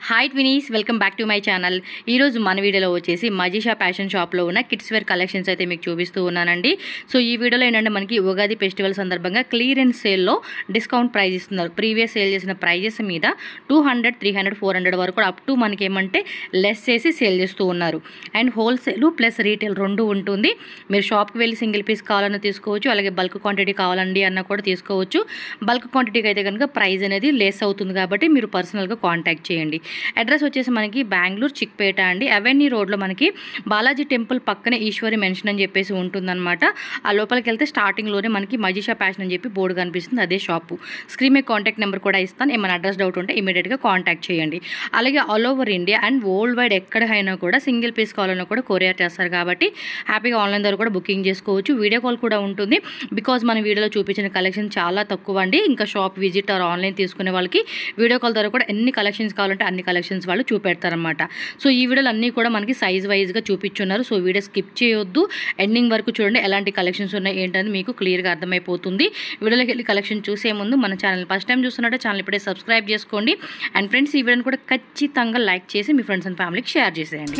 Hi twinnies, welcome back to my channel. ఈరోజు మన వీడియోలో వచ్చేసి మజీషా ఫ్యాషన్ షాప్లో ఉన్న కిడ్స్ వేర్ కలెక్షన్స్ అయితే మీకు చూపిస్తూ ఉన్నానండి. సో ఈ వీడియోలో ఏంటంటే మనకి ఉగాది ఫెస్టివల్ సందర్భంగా క్లియరెన్స్ సేల్లో డిస్కౌంట్ ప్రైస్ ఇస్తున్నారు. ప్రీవియస్ సేల్ చేసిన ప్రైజెస్ మీద 200, 300, 400 వరకు అప్ టు మనకి ఏమంటే లెస్ చేసి సేల్ చేస్తూ ఉన్నారు. అండ్ హోల్సేల్ ప్లస్ రీటైల్ రెండు ఉంటుంది. మీరు షాప్కి వెళ్ళి సింగిల్ పీస్ కావాలన్నా తీసుకోవచ్చు, అలాగే బల్క్ క్వాంటిటీ కావాలండి అన్న కూడా తీసుకోవచ్చు. బల్క్ క్వాంటిటీకి అయితే కనుక ప్రైస్ అనేది లెస్ అవుతుంది కాబట్టి మీరు పర్సనల్గా కాంటాక్ట్ చేయండి. అడ్రస్ వచ్చేసి మనకి బెంగళూరు చిక్పేట అండి. అవెన్యూ రోడ్లో మనకి బాలాజీ టెంపుల్ పక్కనే ఈశ్వరి మెన్షన్ అని చెప్పేసి ఉంటుందన్నమాట. ఆ లోపలికి వెళ్తే స్టార్టింగ్లోనే మనకి మజీషా ఫ్యాషన్ అని చెప్పి బోర్డు కనిపిస్తుంది, అదే షాపు. స్క్రీన్ మీద కాంటాక్ట్ నెంబర్ కూడా ఇస్తాను. ఏమైనా అడ్రస్ డౌట్ ఉంటే ఇమీడియట్గా కాంటాక్ట్ చేయండి. అలాగే all over India and world wide ఎక్కడైనా కూడా సింగిల్ పీస్ కావాలన్నా కూడా కొరియర్ చేస్తారు కాబట్టి హ్యాపీగా ఆన్లైన్ ద్వారా కూడా బుకింగ్ చేసుకోవచ్చు. వీడియో కాల్ కూడా ఉంటుంది. బికాజ్ మన వీడియోలో చూపించిన కలెక్షన్ చాలా తక్కువ అండి. ఇంకా షాప్ విజిట్ ఆర్ ఆన్లైన్ తీసుకునే వాళ్ళకి వీడియో కాల్ ద్వారా కూడా ఎన్ని కలెక్షన్స్ కావాలంటే అన్ని కలెక్షన్స్ వాళ్ళు చూపెడతారనమాట. సో ఈ వీడియోలు అన్నీ కూడా మనకి సైజ్ వైజ్గా చూపించున్నారు. సో వీడియో స్కిప్ చేయొద్దు, ఎండింగ్ వరకు చూడండి. ఎలాంటి కలెక్షన్స్ ఉన్నాయి ఏంటని మీకు క్లియర్గా అర్థమైపోతుంది. వీడియోలోకి వెళ్ళి కలెక్షన్ చూసే ముందు మన ఛానల్ ఫస్ట్ టైం చూస్తున్నట్టు ఛానల్ ఇప్పుడే సబ్స్క్రైబ్ చేసుకోండి. అండ్ ఫ్రెండ్స్ ఈ వీడియోని కూడా ఖచ్చితంగా లైక్ చేసి మీ ఫ్రెండ్స్ అండ్ ఫ్యామిలీకి షేರ್ చేసేయండి.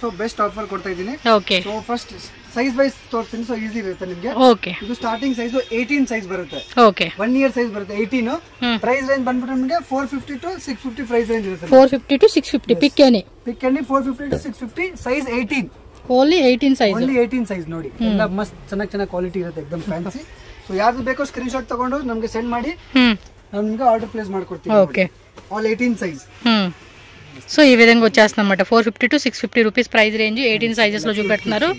ಸೊ ಬೆಸ್ಟ್ ಆಫರ್ ಕೊಡ್ತಾ ಇದ್ದೀನಿ. Okay, so first size wise ತೋರಿಸ್ತೀನಿ. ಸೊ ಈಸಿ ಇರುತ್ತೆ ನಿಮಗೆ. ಓಕೆ, ಇದು ಸ್ಟಾರ್ಟಿಂಗ್ ಸೈಜ್ 18 ಸೈಜ್ ಬರುತ್ತೆ. ಓಕೆ, 1 ಇಯರ್ ಸೈಜ್ ಬರುತ್ತೆ 18. ಪ್ರೈಸ್ ರೇಂಜ್ ಬಂದ್ಬಿಟ್ಟು ನಿಮಗೆ 450 to 650 ಪ್ರೈಸ್ ರೇಂಜ್ ಇರುತ್ತೆ. 450 to 650 ಪಿಕ್ ಏನೇ 450 to 650 size 18. Only 18 size. Only 18 size ನೋಡಿ. ಎಲ್ಲ ಮಸ್ತ್ ಚೆನ್ನಾಗಿ ಕ್ವಾಲಿಟಿ ಇರುತ್ತೆ, एकदम ಫ್ಯಾನ್ಸಿ. ಸೊ ಯಾರು ಬೇಕೋ ಸ್ಕ್ರೀನ್ ಶಾಟ್ ತಗೊಂಡು ನಮಗೆ ಸೆಂಡ್ ಮಾಡಿ, ನಾವು ನಿಮಗೆ ಆರ್ಡರ್ ಪ್ಲೇಸ್ ಮಾಡ್ಕೊಡ್ತೀವಿ. Okay, all 18 size. సో ఈ విధంగా వచ్చేస్తుందన్నమాట. 450 to 650 రూపీస్ ప్రైస్ రేంజ్ 18 సైజెస్లో చూపెడుతున్నారు.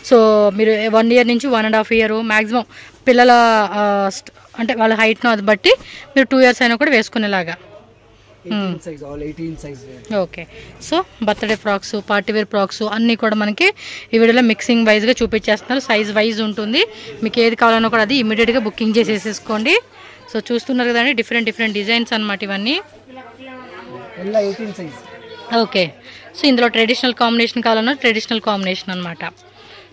సో మీరు 1 ఇయర్ నుంచి 1.5 ఇయర్ మ్యాక్సిమం పిల్లల అంటే వాళ్ళ హైట్ను అది బట్టి మీరు 2 ఇయర్స్ అయినా కూడా వేసుకునేలాగా. Okay, so birthday frocks, party wear frocks అన్నీ కూడా మనకి ఈ వీడియోలో మిక్సింగ్ వైజ్గా చూపించేస్తున్నారు. సైజ్ వైజ్ ఉంటుంది. మీకు ఏది కావాలన్నా కూడా అది ఇమీడియట్గా బుకింగ్ చేసేసుకోండి. సో చూస్తున్నారు కదండి, డిఫరెంట్ డిజైన్స్ అన్నమాట ఇవన్నీ. ఓకే, సో ఇందులో ట్రెడిషనల్ కాంబినేషన్ కావాలన్నా ట్రెడిషనల్ కాంబినేషన్ అనమాట.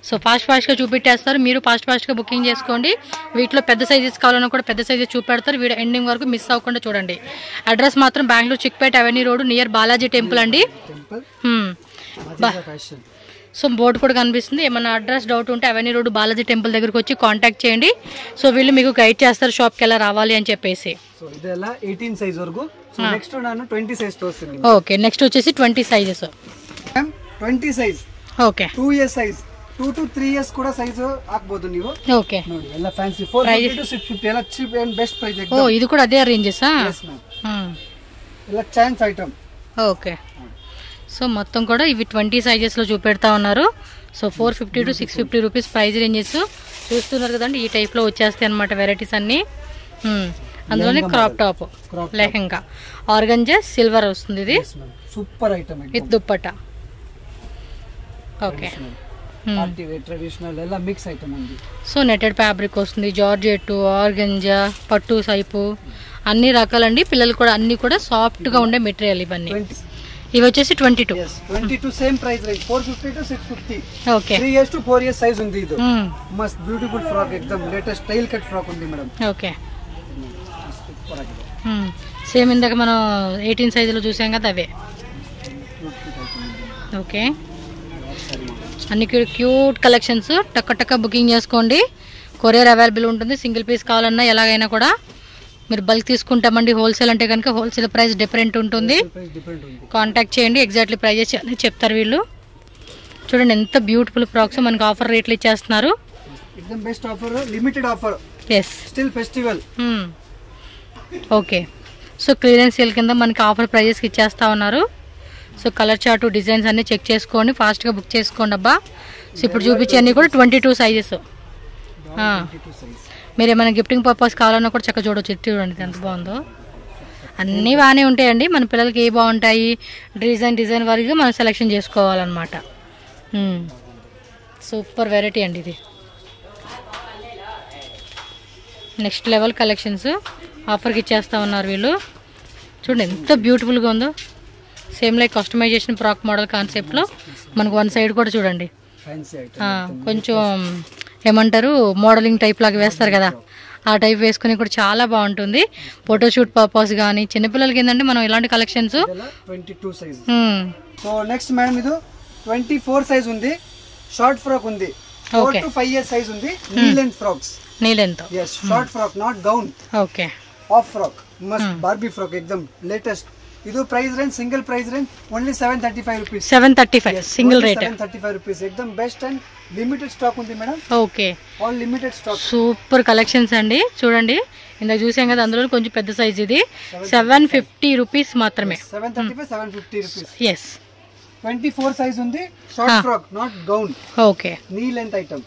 సో ఫాస్ట్గా చూపెట్టేస్తారు. మీరు ఫాస్ట్గా బుకింగ్ చేసుకోండి. వీటిలో పెద్ద సైజెస్ కావాలన్నా కూడా పెద్ద సైజెస్ చూపెడతారు. వీడియో ఎండింగ్ వరకు మిస్ అవ్వకుండా చూడండి. అడ్రస్ మాత్రం Bengaluru Chickpet avenue road near Balaji temple అండి. సో బోర్డు కూడా కనిపిస్తుంది. ఏమన్నా అడ్రస్ డౌట్ ఉంటే అవెన్యూ రోడ్ బాలాజీ టెంపుల్ దగ్గరకు వచ్చి కాంటాక్ట్ చేయండి. సో వీళ్ళు మీకు గైడ్ చేస్తారు షాప్కి ఎలా రావాలి అని చెప్పేసి. సో ಇದೆಲ್ಲ 18 సైజ్ వరకు. సో నెక్స్ట్ ನಾನು 20 సైజ్ ತೋರಿಸ್ತೀನಿ. ఓకే, నెక్స్ట్ వచ్చేసి 20 sizes. 20 size. Okay, 2 years size, 2 to 3 years కూడా సైజ్ ಹಾಕಬಹುದು ನೀವು. ఓకే, ನೋಡಿ ಎಲ್ಲ ಫ್ಯಾನ್ಸಿ 450 to 650 ಎಲ್ಲ ಚೀಪ್ ಅಂಡ್ ಬೆಸ್ಟ್ ಪ್ರೈಸ್. ఓ ఇది కూడా అదే రేంజెస్. ಎಲ್ಲ ಚಾನ್ಸ್ ఐటమ్. ఓకే, సో మొత్తం కూడా ఇవి 20 సైజెస్లో చూపెడతా ఉన్నారు. So 450 to 650 rupees price ranges చూస్తున్నారు కదండి. ఈ టైప్లో వచ్చేస్తాయి అనమాట వెరైటీస్ అన్నీ. అందులోనే crop top, lehenga, organza silver వస్తుంది. ఇది super item with dupatta. Okay, party wear traditional ಎಲ್ಲ మిక్స్ ఐటమ్ ఉంది. సో నెటెడ్ ఫ్యాబ్రిక్ వస్తుంది, జార్జెట్, ఆర్గంజా, పట్టు సైపు అన్ని రకాలండి. పిల్లలు కూడా అన్ని కూడా సాఫ్ట్గా ఉండే మెటీరియల్ ఇవన్నీ. ఇవి వచ్చేసి 22 same price range 450 to 650. Okay, 3 years to 4 years size ఉంది. ఇది మస్ట్ బ్యూటిఫుల్ ఫ్రాక్, एकदम లేటెస్ట్ స్టైల్ కట్ ఫ్రాక్ ఉంది మేడం. ఓకే, సేమ్ ఇందాక మనం 18 సైజులో చూసాం కదా అవే. ఓకే, అన్ని క్యూట్ కలెక్షన్స్. టక్క బుకింగ్ చేసుకోండి. కొరియర్ అవైలబుల్ ఉంటుంది. సింగిల్ పీస్ కావాలన్నా ఎలాగైనా కూడా మీరు బల్క్ తీసుకుంటామండి. హోల్సేల్ అంటే కనుక హోల్సేల్ ప్రైస్ డిఫరెంట్ ఉంటుంది. కాంటాక్ట్ చేయండి, ఎగ్జాక్ట్లీ ప్రైజెస్ అని చెప్తారు వీళ్ళు. చూడండి ఎంత బ్యూటిఫుల్ ఫ్రాక్స్ మనకి ఆఫర్ రేట్లు ఇచ్చేస్తున్నారు. Best offer, limited offer. Yes, still festival. Okay, so clearance sale కింద మనకి ఆఫర్ ప్రైజెస్కి ఇచ్చేస్తా ఉన్నారు. సో కలర్ చార్టు, డిజైన్స్ అన్నీ చెక్ చేసుకోండి, ఫాస్ట్గా బుక్ చేసుకోండి అబ్బా. సో ఇప్పుడు చూపించే అన్నీ కూడా 22 సైజెస్. మీరు ఏమైనా గిఫ్టింగ్ పర్పస్ కావాలన్నా కూడా చక్కగా చూడవచ్చు. చూడండి ఎంత బాగుందో. అన్నీ బాగానే ఉంటాయండి. మన పిల్లలకి ఏ బాగుంటాయి డిజైన్ వరకు మనం సెలెక్షన్ చేసుకోవాలన్నమాట. సూపర్ వెరైటీ అండి ఇది. నెక్స్ట్ లెవెల్ కలెక్షన్స్ ఆఫర్కి ఇచ్చేస్తా ఉన్నారు వీళ్ళు. చూడండి ఎంత బ్యూటిఫుల్గా ఉందో. Same like customisation frock model కాన్సెప్ట్లో మనకు వన్ సైడ్ కూడా చూడండి కొంచెం ఏమంటారు మోడలింగ్ టైప్ లాగా వేస్తారు కదా, ఆ టైప్ వేసుకుని కూడా చాలా బాగుంటుంది. ఫోటోషూట్ పర్పస్ కానీ చిన్నపిల్లలకి ఏంటంటే మనం ఇలాంటి collections 22 size. So next madam ఇది 24 సైజ్ ఉంది. షార్ట్ ఫ్రాక్ ఉంది. 4 to 5 years సైజ్ ఉంది. Knee length frocks. Knee length. yes short frock not gown. Okay off frock must Barbie frock ఎక్దమ్ లేటెస్ట్. ఇది price range single price range only 735 rupees. 735 single rate. 735 rupees ఎక్దమ్ best and limited stock ఉంది madam. Okay all limited stock. Super collections అండి. చూడండి ఇందాక చూసాం కదా, అందులో కొంచెం పెద్ద సైజ్. ఇది 750 రూపీస్ మాత్రమే. 735 750 రూపీస్. ఎస్ 24 సైజ్ ఉంది. Short frock not gown. Okay knee length item.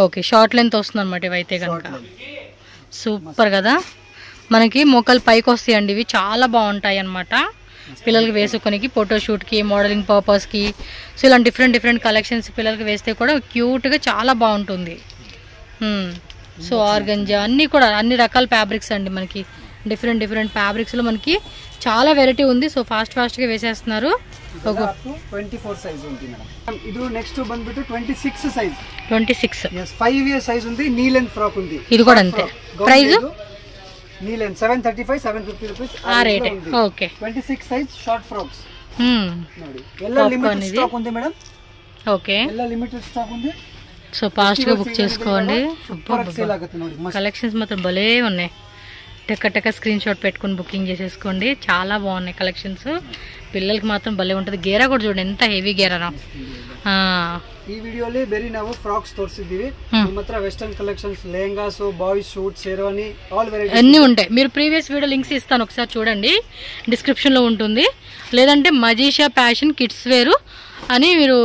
Okay short length వస్తుంది అనమాట ఇవైతే కనుక. సూపర్ కదా, మనకి మోకాలు పైకి వస్తాయండి. ఇవి చాలా బాగుంటాయి అన్నమాట పిల్లలకి వేసుకొని ఫోటోషూట్కి, మోడలింగ్ పర్పస్కి. సో ఇలా డిఫరెంట్ డిఫరెంట్ కలెక్షన్స్ పిల్లలకి వేస్తే కూడా క్యూట్గా చాలా బాగుంటుంది. సో ఆర్గంజా అన్నీ కూడా అన్ని రకాల ఫ్యాబ్రిక్స్ అండి. మనకి డిఫరెంట్ డిఫరెంట్ ఫ్యాబ్రిక్స్లో మనకి చాలా వెరైటీ ఉంది. సో ఫాస్ట్గా వేసేస్తున్నారు. 24 సైజ్ ఉంది మేడం. ఇది నెక్స్ట్ బంద్ಬಿಟ್ಟು 26 సైజ్. 26 yes 5 years సైజ్ ఉంది. నీ లెంత్ ఫ్రాక్ ఉంది. ఇది కూడా అంతే ప్రైస్. నీ లెంత్ 735 750 రూపీస్ ఆ rate. Okay 26 size short frocks. ನೋಡಿ ಎಲ್ಲ లిమిటెడ్ స్టాక్ ఉంది మేడం. ఓకే ಎಲ್ಲ లిమిటెడ్ స్టాక్ ఉంది. సో ఫాస్ట్ గా బుక్ చేసుకోండి. కలెక్షన్స్ మాత్రం భలే ఉన్నాయి. టెక్క స్క్రీన్ షాట్ పెట్టుకుని బుకింగ్ చేసేసుకోండి. చాలా బాగున్నాయి కలెక్షన్స్. పిల్లలకి మాత్రం భలే ఉంటుంది. గేరా కూడా చూడండి ఎంత హెవీ గేరా. ಈ ವಿಡಿಯೋಲಿ ಬೇರೆ ನಾವು ಫ್ರಾಕ್ಸ್ ತೋರಿಸಿದ್ದೀವಿ. ನಮ್ಮ ಹತ್ರ western collections, lehengas, boys shoot, sherwani all varieties అన్నీ ఉంటాయి. మీరు ప్రీవియస్ వీడియో లింక్స్ ఇస్తాను, ఒకసారి చూడండి, డిస్క్రిప్షన్ లో ఉంటుంది. లేదంటే మజీషా ఫ్యాషన్ కిడ్స్ వేర్ అని మీరు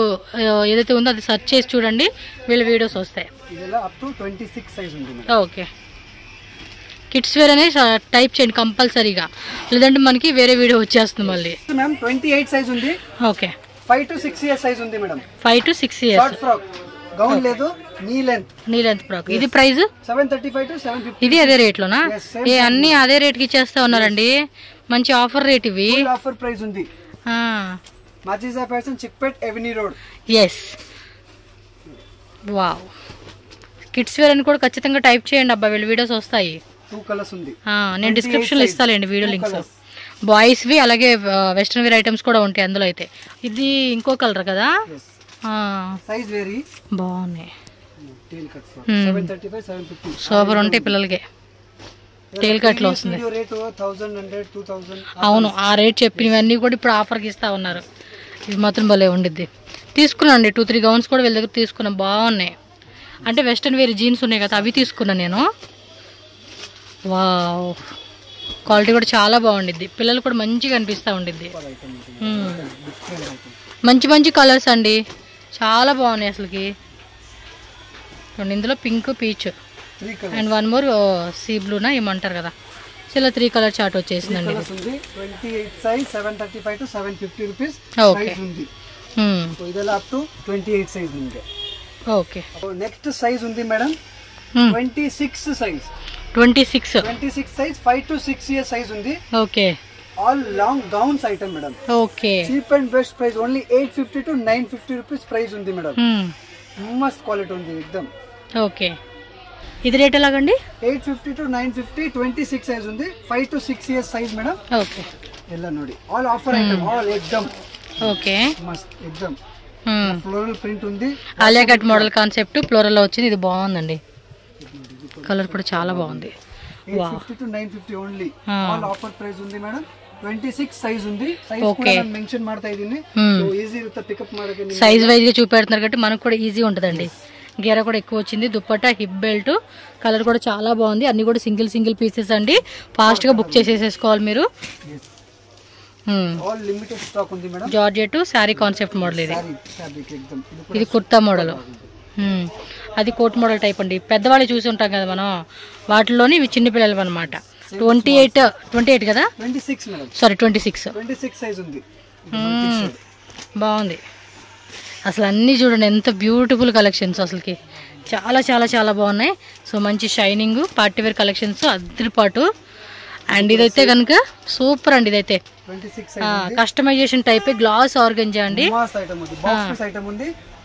ఏదైతే ఉందో అది సెర్చ్ చేసి చూడండి, వీళ్ళ వీడియోస్ వస్తాయి. ఇదెలా అప్ టు 26 సైజ్ ఉంది. ఓకే కిడ్స్ వేర్ అనే టైప్ చేయండి కంపల్సరీగా, లేదంటే మనకి వేరే వీడియో వచ్చేస్తుంది మళ్ళీ. మ్యామ్ 28 సైజ్ ఉంది. ఓకే 5 to 6 years సైజ్ ఉంది madam. 5 to 6 years short frock gown లేదు. Knee length frock. ఇది ప్రైస్ 735 to 750. ఇది అదే రేట్ లోనా? ఏ అన్ని అదే రేట్ కి ఇచ్చేస్తా ఉన్నారండి. మంచి ఆఫర్ రేట్ ఇవి. ఆఫర్ ప్రైస్ ఉంది. మజీషా fashion Chickpet Avenue Road. Yes wow. Kids wear అని కూడా ఖచ్చితంగా టైప్ చేయండి అబ్బా, వీళ్ళ వీడియోస్ వస్తాయి. 2 కలర్స్ ఉంది. నేను డిస్క్రిప్షన్ లో ఇస్తాలేండి వీడియో లింక్స్. బాయ్స్ వి అలాగే వెస్ట్రన్ వేర్ ఐటమ్స్ కూడా ఉంటాయి అందులో. అయితే ఇది ఇంకో కలర్ కదా, సైజ్ వేరీ బాగున్నాయి. సూపర్ ఉంటాయి పిల్లలకి. టైల్ కట్ లో వస్తుంది. అవును ఆ రేట్ చెప్పినవన్నీ కూడా ఇప్పుడు ఆఫర్కి ఇస్తా ఉన్నారు. ఇది మాత్రం భలే ఉండిద్ది. తీసుకున్నాండి 2-3 గౌన్స్ కూడా వీళ్ళ దగ్గర తీసుకున్నాం, బాగున్నాయి. అంటే వెస్ట్రన్ వేర్ జీన్స్ ఉన్నాయి కదా అవి తీసుకున్నాను నేను. వావ్ క్వాలిటీ కూడా చాలా బాగుండిద్ది. పిల్లలు కూడా మంచిగా అనిపిస్తూ ఉండిద్ది. మంచి మంచి కలర్స్ అండి, చాలా బాగున్నాయి అసలుకి. ఇందులో pink, peach and 1 more sea బ్లూనా ఏమంటారు కదా. ఇలా 3 కలర్ చార్ట్ వచ్చేసిందండి. ఓకే నెక్స్ట్ సైజ్ ఉంది madam 26 size. 26 size 5 to 6 years size ఉంది. Okay all long gowns item madam. Okay cheap and best price only 850 to 950 rupees price ఉంది madam. మస్త్ quality ఉంది ఎక్దమ్. ఓకే ఇది రేట్ ఎలాగండి? 850 to 950. 26 సైజ్ ఉంది. 5 to 6 years size madam. Okay ಎಲ್ಲ ನೋಡಿ ఆల్ ఆఫర్ ఐటమ్ ఆల్ ఎక్దమ్. ఓకే మస్త్ ఎక్దమ్. ఫ్లోరల్ ప్రింట్ ఉంది. Alia cut model concept floral లో వచ్చింది. ఇది బాగుందండి, కలర్ కూడా చాలా బాగుంది. 850 to 950 only all offer price ఉంది మేడం. 26 సైజ్ ఉంది. సైజ్ కూడా నేను మెన్షన్ ಮಾಡ್ತಾ ಇದೀನಿ. సో ఈజీ ఇರುತ್ತೆ పికప్ ಮಾಡೋಕೆ. సైజ్ వైజ్ గా చూపెడుతున్నారు కాబట్టి మనకు కూడా ఈజీ ఉంటదండి. గేర కూడా ఎక్కువ వచ్చింది. దుప్పట్టా, హిప్ బెల్ట్, కలర్ కూడా చాలా బాగుంది. అన్ని కూడా సింగిల్ పీసెస్ అండి. ఫాస్ట్ గా బుక్ చేసేసుకోవాలి మీరు. ఆల్ లిమిటెడ్ స్టాక్ ఉంది madam. Georgette sorry concept model ఇది. ఇది కుర్తా మోడల్. అది కోట్ మోడల్ టైప్ అండి. పెద్దవాళ్ళు చూసి ఉంటాం కదా మనం, వాటిలోని ఇవి చిన్న పిల్లలు అనమాట. 28 కదా, 26 మేడం. సారీ 26 సైజ్ ఉంది. బాగుంది అసలు. అన్నీ చూడండి ఎంత బ్యూటిఫుల్ కలెక్షన్స్ అసలుకి. చాలా చాలా చాలా బాగున్నాయి. సో మంచి షైనింగ్ పార్టీ వేర్ కలెక్షన్స్ అద్దరిపాటు. అండ్ ఇదైతే కనుక సూపర్ అండి. ఇదైతే కస్టమైజేషన్ టైప్ గ్లాస్ ఆర్గంజా అండి.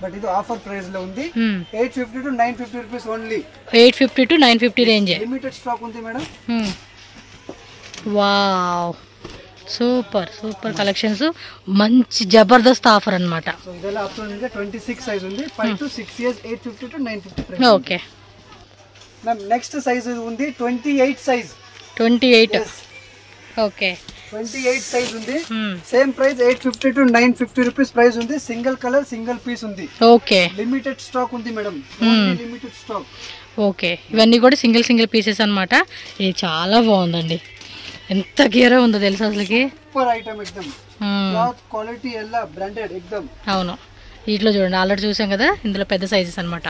బట్ ఇది ఆఫర్ ప్రైస్ లో ఉంది 850 to 950 రూపీస్ only 850 to 950 range limited stock ఉంది madam wow super super collections మంచి జబర్దస్త్ ఆఫర్ అన్నమాట సో ఇదలా అప్ టు 26 సైజ్ ఉంది 5 to 6 years 850 to 950 price okay ma'am next size ఉంది 28 సైజ్ 28 ఓకే 28 సైజ్ ఉంది same price 850 to 950 rupees price ఉంది single colour single piece ఉంది ఓకే లిమిటెడ్ స్టాక్ ఉంది madam only limited stock okay ఇవన్నీ కూడా single pieces అన్నమాట ఇది చాలా బాగుందండి ఎంత గేరా ఉందో తెలుసా అసలుకి సూపర్ ఐటమ్ ఎక్దమ్ క్లాత్ క్వాలిటీ ఎలా బ్రాండెడ్ ఎక్దమ్ అవును వీటిలో చూడండి ఆల్రెడీ చూసాం కదా ఇందులో పెద్ద సైజెస్ అన్నమాట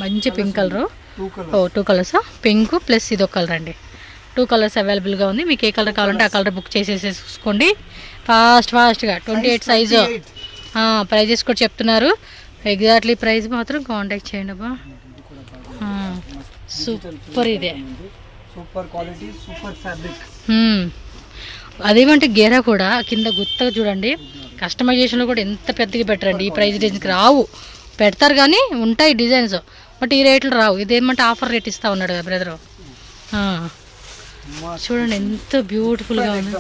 మంచి pink colour 2 colours pink plus ఇది ఒక కలర్ అండి 2 కలర్స్ అవైలబుల్గా ఉంది మీకు ఏ కలర్ కావాలంటే ఆ కలర్ బుక్ చేసేసుకోండి ఫాస్ట్గా 28 సైజు ప్రైజెస్ కూడా చెప్తున్నారు ఎగ్జాక్ట్లీ ప్రైస్ మాత్రం కాంటాక్ట్ చేయండి అబ్బా సూపర్ ఇదే సూపర్ క్వాలిటీ సూపర్ ఫ్యాబ్రిక్ అదేమంటే గేరా కూడా కింద గుత్తగా చూడండి కస్టమైజేషన్లో కూడా ఎంత పెద్దగా పెట్టరండి ఈ ప్రైస్ రేంజ్కి రావు పెడతారు కానీ ఉంటాయి డిజైన్స్ బట్ ఈ రేట్లు రావు ఇదేమంటే ఆఫర్ రేట్ ఇస్తా ఉన్నాడు కదా బ్రదర్ చూడండి ఎంత బ్యూటిఫుల్గా ఉంది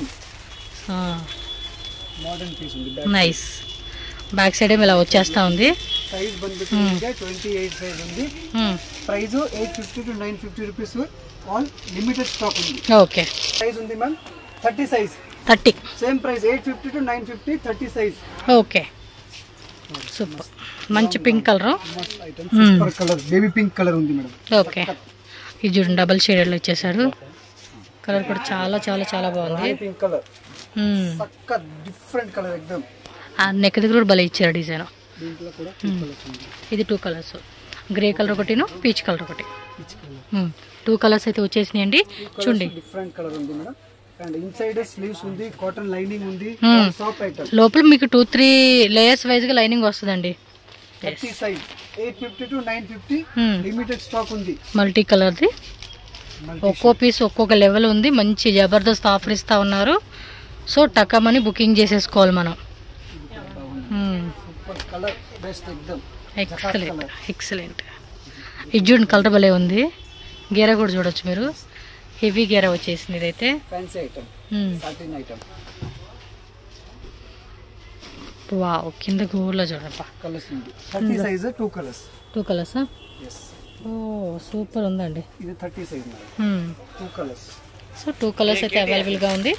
నైస్ బ్యాక్ సైడ్ ఏమో ఇలా వచ్చేస్తా ఉంది సైజ్ బంద్బిట్ 28 సైజ్ ఉంది price 850 to 950 rupees all limited stock ఉంది ఓకే సైజ్ ఉంది ma'am 30 size 30 same price 850 to 950 30 size okay super మంచి pink colour super colour baby pink colour ఉంది మేడం ఓకే ఇది చూడండి డబుల్ షేడెడ్లో వచ్చేసాడు కలర్ కూడా చాలా చాలా చాలా బాగుంది పింక్ కలర్ సక్క డిఫరెంట్ కలర్ ఎక్దమ్ ఆ నెక్ దగ్గర కూడా భలే ఇచ్చారు డిజైన్ దీంట్లో కూడా ఇది 2 కలర్స్ గ్రే కలర్ ఒకటిను పీచ్ కలర్ ఒకటి 2 కలర్స్ అయితే వచ్చేసినాయండి చూడండి డిఫరెంట్ కలర్ ఉంది మేడం అండ్ ఇన్సైడ్ స్లీవ్స్ ఉంది కాటన్ లైనింగ్ ఉంది సాఫ్ట్ ఐటమ్ లోపల మీకు 2-3 లేయర్స్ వైజ్ గా లైనింగ్ వస్తుందండి 30 సైజ్ 850 to 950 లిమిటెడ్ స్టాక్ ఉంది మల్టీ కలర్ ది ఒక్కో పీస్ ఒక్కొక్క లెవెల్ ఉంది మంచి జబర్దస్త్ ఆఫర్ ఇస్తా ఉన్నారు సో టకమని బుకింగ్ చేసేసుకోవాలి మనం సూపర్ కలర్ బెస్ట్ ఎక్దమ్ ఎక్సలెంట్ ఇది చూడండి కలర్ భలే ఉంది గేరా కూడా చూడొచ్చు మీరు హెవీ గేరా వచ్చేసింది ఇదైతే fancy item satin item wow కింద గోల్డ్లో చూడప్ప కలర్స్ ఉంది 30 సైజ్ 2 కలర్స్ 2 కలర్సా yes ఓ సూపర్ ఉందండి ఇది 30 size madam 2 colours so 2 colours అయితే అవైలబుల్గా ఉంది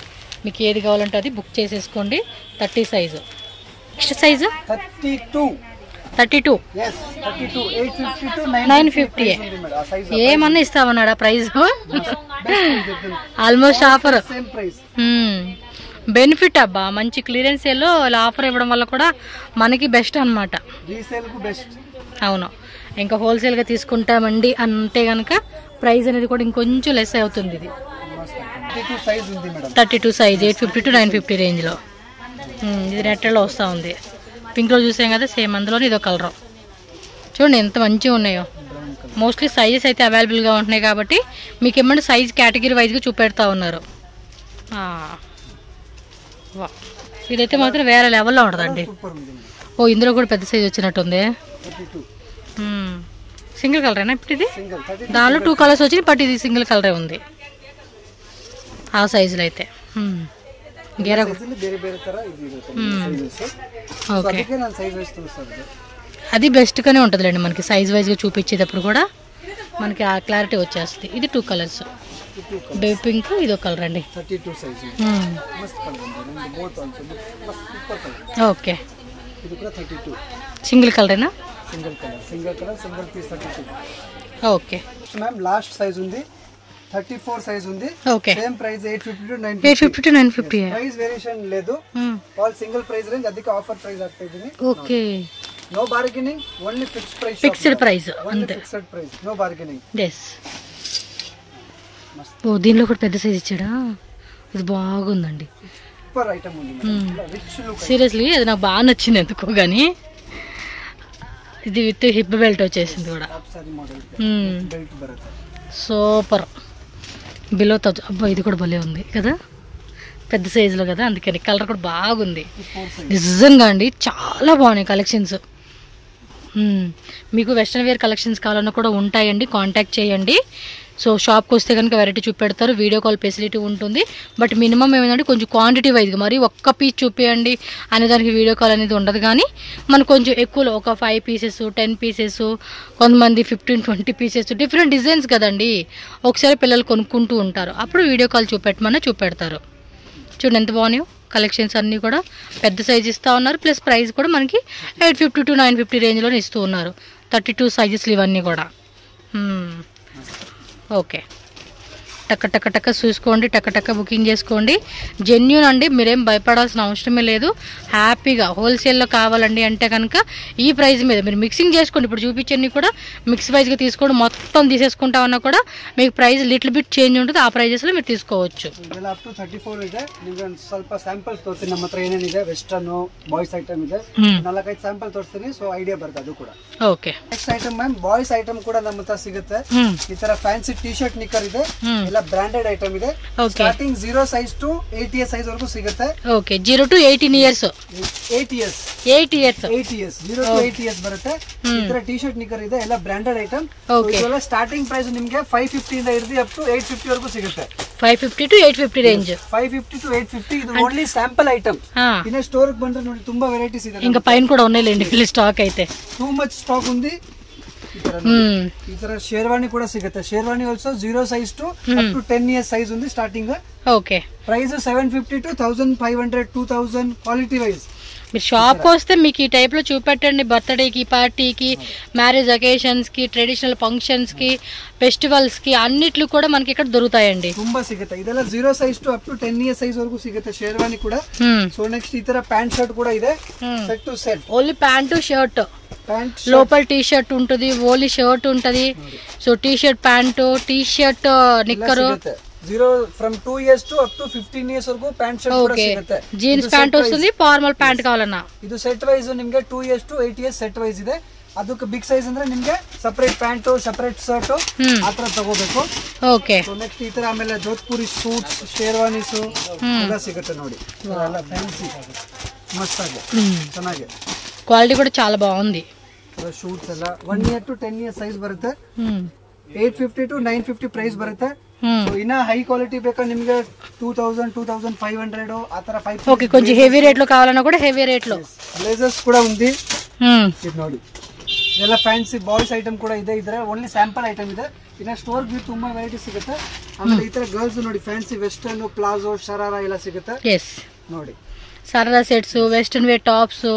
మీకు ఏది కావాలంటే అది బుక్ చేసేసుకోండి 30 size next size 32 yes 32 850 to 950 ఏమన్నా ఇస్తామన్నాడా price almost offer same price benefit అబ్బా మంచి క్లియరెన్స్ సేల్లో ఇలా ఆఫర్ ఇవ్వడం వల్ల కూడా మనకి బెస్ట్ అన్నమాట రీసేల్ కు బెస్ట్ అవును ఇంకా హోల్సేల్గా తీసుకుంటామండి అంటే కనుక ప్రైస్ అనేది కూడా ఇంకొంచెం లెస్ అవుతుంది ఇది 32 సైజ్ ఉంది మేడం 32 సైజ్ 850 to 950 రేంజ్లో ఇది నెట్లో వస్తూ ఉంది పింక్లో చూసాం కదా సేమ్ అందులోనే ఇదో కలర్ చూడండి ఎంత మంచిగా ఉన్నాయో మోస్ట్లీ సైజెస్ అయితే అవైలబుల్గా ఉంటున్నాయి కాబట్టి మీకు ఏమంటే సైజ్ కేటగిరీ వైజ్గా చూపెడతా ఉన్నారు ఇదైతే మాత్రం వేరే లెవెల్లో ఉంటుందండి ఓ ఇందులో కూడా పెద్ద సైజ్ వచ్చినట్టుంది సింగిల్ కలరేనా ఇప్పుడు ఇది దానిలో 2 కలర్స్ వచ్చినాయి బట్ ఇది సింగిల్ కలరే ఉంది ఆ సైజులో అయితే గేరా ఓకే అది బెస్ట్గానే ఉంటుందిలేండి మనకి సైజ్ వైజ్గా చూపించేటప్పుడు కూడా మనకి ఆ క్లారిటీ వచ్చేస్తుంది ఇది 2 కలర్స్ బేబీ పింక్ ఇది ఒక కలర్ అండి ఓకే సింగిల్ కలరేనా single piece 32 okay ma'am last size ఉంది 34 సైజ్ ఉంది okay same price 850 to 950 price variation లేదు ఆల్ సింగిల్ ప్రైస్ రేంజ్ అదికి ఆఫర్ ప్రైస్ ಆಗ್ತಿದೆ okay no bargaining only fixed price అంతే fixed price no bargaining yes ఓ దీనిలో కూడా పెద్ద సైజ్ ఇచ్చాడా ఇది బాగుందండి సూపర్ ఐటమ్ ఉంది రిచ్ లుక్ సీరియస్లీ అది నాకు బాగా నచ్చింది ఎందుకో కానీ ఇది విత్ హిప్ బెల్ట్ వచ్చేసింది కూడా సూపర్ బిలో థౌజండ్ అబ్బా ఇది కూడా భలే ఉంది కదా పెద్ద సైజులో కదా అందుకని కలర్ కూడా బాగుంది నిజంగా అండి చాలా బాగున్నాయి కలెక్షన్స్ మీకు వెస్ట్రన్ వేర్ కలెక్షన్స్ కావాలన్నా కూడా ఉంటాయండి, కాంటాక్ట్ చేయండి. సో షాప్కి వస్తే కనుక వెరైటీ చూపెడతారు, వీడియో కాల్ ఫెసిలిటీ ఉంటుంది. బట్ మినిమం ఏమైందంటే కొంచెం క్వాంటిటీ వైజ్గా మరి ఒక్క పీస్ చూపించండి అనే దానికి వీడియో కాల్ అనేది ఉండదు. కానీ మనకు కొంచెం ఎక్కువలో ఒక 5 పీసెస్ 10 పీసెస్, కొంతమంది 15-20 పీసెస్, డిఫరెంట్ డిజైన్స్ కదండి. ఒకసారి పిల్లలు కొనుక్కుంటూ ఉంటారు, అప్పుడు వీడియో కాల్ చూపెట్టమన్నా చూపెడతారు. చూడండి ఎంత బాగున్నాయో కలెక్షన్స్ అన్నీ కూడా. పెద్ద సైజ్ ఇస్తూ ఉన్నారు, ప్లస్ ప్రైస్ కూడా మనకి 850 to 950 రేంజ్లోనే ఇస్తూ ఉన్నారు. 32 సైజెస్లు ఇవన్నీ కూడా. ఓకే, టక్క టక్క టక్క చూసుకోండి, టక్క టక్క బుకింగ్ చేసుకోండి. జెన్యూన్ అండి, మీరేం భయపడాల్సిన అవసరమే లేదు. హ్యాపీగా హోల్సేల్లో కావాలండి అంటే కనుక ఈ ప్రైస్ మీద మీరు మిక్సింగ్ చేసుకోండి. ఇప్పుడు చూపించండి కూడా మిక్స్ వైజ్గా తీసుకోండి, మొత్తం తీసేసుకుంటా ఉన్నా కూడా మీకు ప్రైస్ లిటిల్ బిట్ చేంజ్ ఉంటుంది. ಆ ಪ್ರೈಸಲ್ಲಿ మీరు తీసుకోవచ్చు. ಇದೆಲ್ಲ ಅಪ್ ಟು 34 ಇದೆ. ನಿಮಗೆ ಸ್ವಲ್ಪ ಸ್ಯಾಂಪಲ್ಸ್ ತೋರಿಸ್ತೀನಿ. ನಮ್ಮ ಹತ್ರ ಏನೇನಿದೆ ವೆಸ್ಟರ್ನ್ ಬಾಯ್ಸ್ ಐಟಮ್ ಇದೆ. 4-5 ಸ್ಯಾಂಪಲ್ ತೋರಿಸ್ತೀನಿ, ಸೊ ಐಡಿಯಾ ಬರುತ್ತೆ ಅದು ಕೂಡ. Okay, next item ma'am boys item ಕೂಡ ನಮ್ಮ ಹತ್ರ ಸಿಗುತ್ತೆ. ಈ ತರ ಫ್ಯಾನ್ಸಿ ಟಿ ಶರ್ಟ್ ನಿಕ್ಕರ್ ಇದೆ, ಎಲ್ಲ ಬ್ರಾಂಡೆಡ್ ಐಟಮ್ ಇದೆ. Starting 0 size to 8 years size ವರೆಗೂ ಸಿಗುತ್ತೆ. Okay, 0 to 18 years 8 years 0 to 8 years ಬರುತ್ತೆ. ಈ ತರ ಟಿ ಶರ್ಟ್ ನಿಕ್ಕರ್ ಇದೆ, ಎಲ್ಲ ಬ್ರಾಂಡೆಡ್ ಐಟಮ್. ಇದೆಲ್ಲ ಸ್ಟಾರ್ಟಿಂಗ್ ಪ್ರೈಸ್ ನಿಮಗೆ 550 ಇಂದ ಹಿಡಿದು ಅಪ್ ಟು 850 ವರೆಗೂ ಸಿಗುತ್ತೆ. 550 to 850 ರೇಂಜ್. 550 to 850 ಇದು ಓನ್ಲಿ ಸ್ಯಾಂಪಲ್ ಐಟಮ್. ಇನ್ನ ಸ್ಟೋರ್ ಗೆ ಬಂದ್ರೆ ನೋಡಿ ತುಂಬಾ ವೆರೈಟೀಸ್ ಇದೆ. ఇంకా పైన కూడా ఉన్నాయిలేండి ఫుల్ స్టాక్ అయితే. టూ మచ్ స్టాక్ ఉంది. ఈ ತರ ಶೇರ್ವಾನಿ ಕೂಡ ಸಿಗುತ್ತೆ. Sherwani also 0 size to up to 10 years size ఉంది starting. Okay, price 750 to 1500 2000 quality wise. మీరు షాప్కి వస్తే మీకు ఈ టైప్లో చూపెట్టండి. బర్త్డేకి, పార్టీకి, మ్యారేజ్ అకేషన్స్కి, ట్రెడిషనల్ ఫంక్షన్స్కి, ఫెస్టివల్స్కి అన్నిట్లు కూడా మనకి ఇక్కడ దొరుకుతాయండి. ತುಂಬಾ ಸಿಗುತ್ತೆ. ಇದೆಲ್ಲ 0 size to up to 10 years size ವರೆಗೂ ಸಿಗುತ್ತೆ ಶೇರ್ವಾನಿ ಕೂಡ. ಸೊ ನೆಕ್ಸ್ಟ್ ಈ ತರ ಪ್ಯಾಂಟ್ ಶರ್ಟ್ ಕೂಡ ಇದೆ, set to set. Only pant shirt, లోపల టీ షర్ట్ ఉంటుంది, ఓన్లీ షర్ట్ ఉంటుంది. So T shirt pant, T shirt knicker, 0 from 2 years to up to 15 years ವರೆಗೂ ಪ್ಯಾಂಟ್ ಶರ್ಟ್ ಕೂಡ ಸಿಗುತ್ತೆ. ಜೀನ್ಸ್ ಪ್ಯಾಂಟ್ ವస్తుంది, ಫಾರ್ಮಲ್ ಪ್ಯಾಂಟ್ ಕಾవాలన్నా. ಇದು ಸೆಟ್ ವೈಸ್ ನಿಮಗೆ 2 years to 8 years set wise ಇದೆ. ಅದಕ್ಕೆ ಬಿಗ್ ಸೈಜ್ ಅಂದ್ರೆ ನಿಮಗೆ ಸಪರೇಟ್ ಪ್ಯಾಂಟ್, ಸಪರೇಟ್ ಶರ್ಟ್ ಆತರ ತಗೋಬೇಕು. ಓಕೆ, ಸೊ ನೆಕ್ಸ್ಟ್ ಈ ತರ ಆಮೇಲೆ ಜೋಧ್ಪುರಿ ಸೂಟ್ಸ್, ಶೇರ್ವಾನೀಸ್ ಎಲ್ಲ ಸಿಗುತ್ತೆ ನೋಡಿ. ಎಲ್ಲ ಫ್ಯಾನ್ಸಿ ಮಸ್ತ್ ಆಗಿ ಚೆನ್ನಾಗಿ, ಕ್ವಾಲಿಟಿ ಕೂಡ చాలా బాగుంది. ಶೂಟ್ಸ್ ಎಲ್ಲ 1 year to 10 years ಸೈಜ್ ಬರುತ್ತೆ. 850 to 950 ಪ್ರೈಸ್ ಬರುತ್ತೆ. ಸೊ ಇನ್ನ ಹೈ ಕ್ವಾಲಿಟಿ ಬೇಕಾ ನಿಮ್ಗೆ 2000 2500 ಆ ತರ 5. ఓకే, కొంచెం హెవీ రేట్ లో కావాలన్నా కూడా హెవీ రేట్ లో బ్లేజర్స్ కూడా ఉంది. ఇది ನೋಡಿ, ಇದೆಲ್ಲ ಫ್ಯಾನ್ಸಿ ಬಾಯ್ಸ್ ಐಟಮ್ ಕೂಡ ಇದೆ. ಇದ್ರೆ ಓನ್ಲಿ ಸ್ಯಾಂಪಲ್ ಐಟಮ್ ಇದೆ. ಇನ್ನ ಸ್ಟೋರ್ ಗೆ ತುಂಬಾ ವೆರೈಟಿ ಸಿಗುತ್ತೆ. ಆಮೇಲೆ ಈ ತರ ಗರ್ಲ್ಸ್ ನೋಡಿ ಫ್ಯಾನ್ಸಿ ವೆಸ್ಟರ್ನ್ ಪ್ಲಾಜೋ ಶರಾರಾ ಎಲ್ಲ ಸಿಗುತ್ತೆ. ಎಸ್ ನೋಡಿ, సరదా సెట్స్, వెస్టర్న్ వేర్ టాప్స్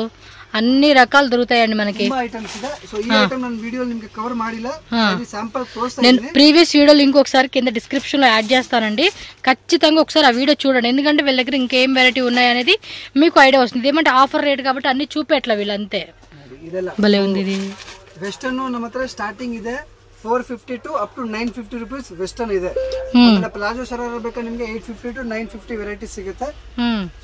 అన్ని రకాలు దొరుకుతాయండి మనకి. ఐటమ్స్ ಇದೆ. సో ఈ ఐటమ్ ನಾನು వీడియో నిಮಗೆ కవర్ ಮಾಡಿಲ್ಲ, ఇది శాంపుల్ తోస్తా. నేను ప్రీవియస్ వీడియో లింక్ ఒకసారి కింద డిస్క్రిప్షన్ లో యాడ్ చేస్తానండి. ఖచ్చితంగా ఒకసారి ఆ వీడియో చూడండి, ఎందుకంటే వీళ్ళ దగ్గర ఇంకేం వెరైటీ ఉన్నాయి అనేది మీకు ఐడియా వస్తుంది. ఏమంటే ఆఫర్ రేట్ కాబట్టి అన్ని చూపెట్ల వీళ్ళంతే. భలే ఉంది ఇది. వెస్టర్న్ ನಮ್ಮ ಹತ್ರ ಸ್ಟಾರ್ಟಿಂಗ್ ಇದೆ 450 to up to 950 rupees western ಇದೆ. ಪ್ಲಾಜೋ ಶರಾರಾ ಬೇಕಾ ನಿಮಗೆ 850 to 950 ವೆರೈಟಿ ಸಿಗುತ್ತೆ.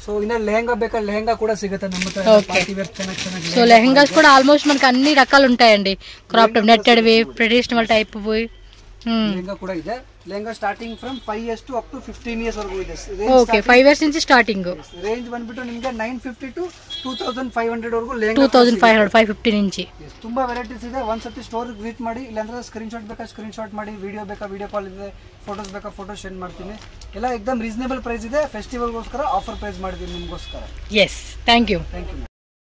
సో ఇన్న లెహంగా ಬೇಕಾ లెహంగా కూడా సిಗುತ್ತೆ ನಮ್ಮ ಹತ್ರ. పార్టీ వేర్ ಚೆನ್ನಾಗಿ. సో లెహంగాస్ కూడా ఆల్మోస్ట్ మనకి అన్ని రకాలు ఉంటాయండి. క్రాప్ టాప్, నెట్టెడ్ వి, ట్రెడిషనల్ టైప్ వి. లెహంగా కూడా ಇದೆ. Lehenga starting from 5 years to up to 15 years వరకు ಇದೆ. ఓకే, 5 years నుంచి స్టార్టింగ్. రేంజ్ ಬಂದ್ಬಿಟ್ಟು ನಿಮಗೆ 950 to 2500 ವರೆಗೂ ಲెహంగా. 2500 550 నుంచి ತುಂಬಾ ವೆರೈಟೀಸ್ ಇದೆ. ಒಂದ್ಸತಿ ಸ್ಟೋರ್ ವಿಸಿಟ್ ಮಾಡಿ, ಇಲ್ಲಾಂದ್ರೆ ಸ್ಕ್ರೀನ್ ಶಾಟ್ ಬೇಕಾ ಸ್ಕ್ರೀನ್ ಶಾಟ್ ಮಾಡಿ, ವಿಡಿಯೋ ಬೇಕಾ ವಿಡಿಯೋ ಕಾಲ್ ಇದೆ, ಫೋಟೋಸ್ ಬೇಕಾ ಫೋಟೋ ಸೆಂಡ್ ಮಾಡ್ತೀನಿ. ಎಲ್ಲ एकदम ರೀಸನೇಬಲ್ ಪ್ರೈಸ್ ಇದೆ. ಫೆಸ್ಟಿವಲ್ ಗೋಸ್ಕರ ಆಫರ್ ಪ್ರೈಸ್ ಮಾಡಿದೀನಿ ನಿಮಗೋಸ್ಕರ. Yes, thank you. Thank you.